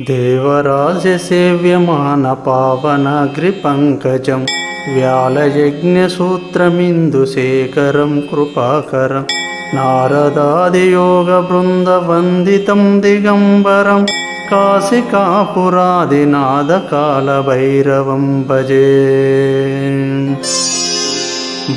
देवराजसेव्यमानपावनाग्रिपङ्कजं व्यालयज्ञसूत्रमिन्दुशेखरं कृपाकरं नारदादियोगवृन्दवन्दितं दिगम्बरं काशिकापुरादिनाथकालभैरवं भजे।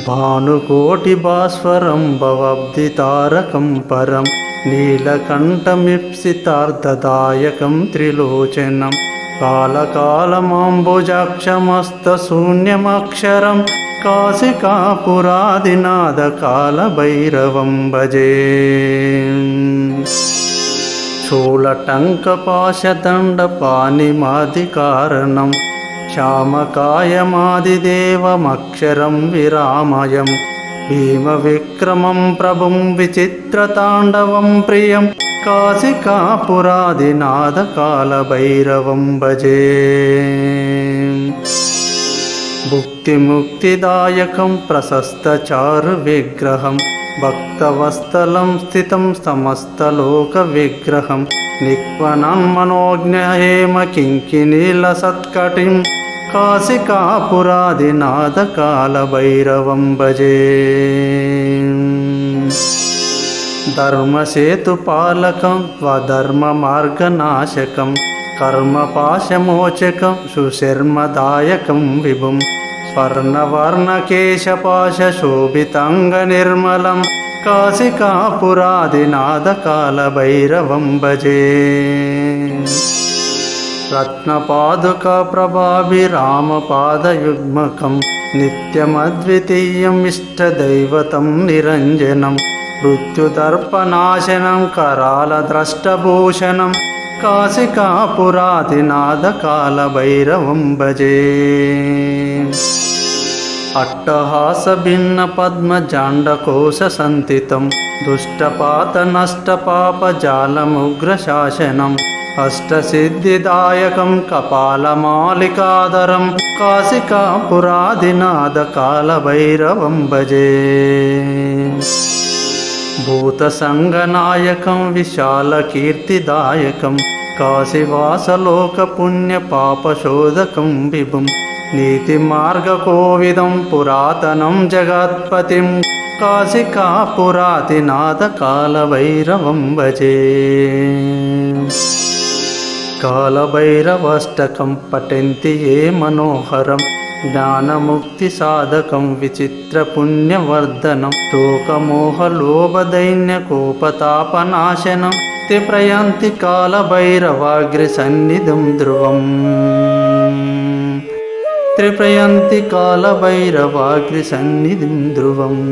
भानुकोटिभास्वरं भवाब्धितारकं परं नीलकण्ठमीप्सितार्धदायकं त्रिलोचनं कालकालमाम्बुजाक्षमस्तशून्यमक्षरं काशिकापुरादिनाथकालभैरवं भजे। शूलटङ्कपाशदण्डपाणिमादिकारणं श्यामकायमादिदेवमक्षरं विरामयं भीमविक्रमं प्रभुं विचित्रताण्डवं प्रियं काशिकापुरादिनाथकालभैरवं भजे। भुक्तिमुक्तिदायकं प्रशस्तचारुविग्रहं भक्तवत्सलं स्थितं समस्तलोकविग्रहं निक्वनन्मनोज्ञहेमकिङ्किणीलसत्कटिं काशिकापुरादिनाथकालभैरवं भजे। धर्मसेतुपालकं स्वधर्ममार्गनाशकं कर्मपाशमोचकं सुशर्मदायकं विभुं स्वर्णवर्णकेशपाशशोभिताङ्गनिर्मलं काशिकापुरादिनाथकालभैरवं भजे। रत्नपादुकाप्रभाभिरामपादयुग्मकं नित्यमद्वितीयम् इष्टदैवतं निरञ्जनं मृत्युदर्पनाशनं करालद्रष्टभूषणं काशिकापुरादिनाथकालभैरवं भजे। अट्टहासभिन्नपद्मजाण्डकोशसन्तितं दुष्टपातनष्टपापजालमुग्रशासनम् अष्टसिद्धिदायकं कपालमालिकाधरं काशिकापुरादिनाथकालभैरवं भजे। भूतसङ्गनायकं विशालकीर्तिदायकं काशीवासलोकपुण्यपापशोधकं विभुं नीतिमार्गकोविदं पुरातनं जगत्पतिं काशिकापुरादिनाथकालभैरवं भजे। कालभैरवाष्टकं पठन्ति ये मनोहरं ज्ञानमुक्तिसाधकं विचित्रपुण्यवर्धनं शोकमोहलोभदैन्यकोपतापनाशनं ते प्रयान्ति कालभैरवाग्रसन्निधिं ध्रुवम् त्रिप्रयन्ति कालभैरवाग्रसन्निधिं ध्रुवम्।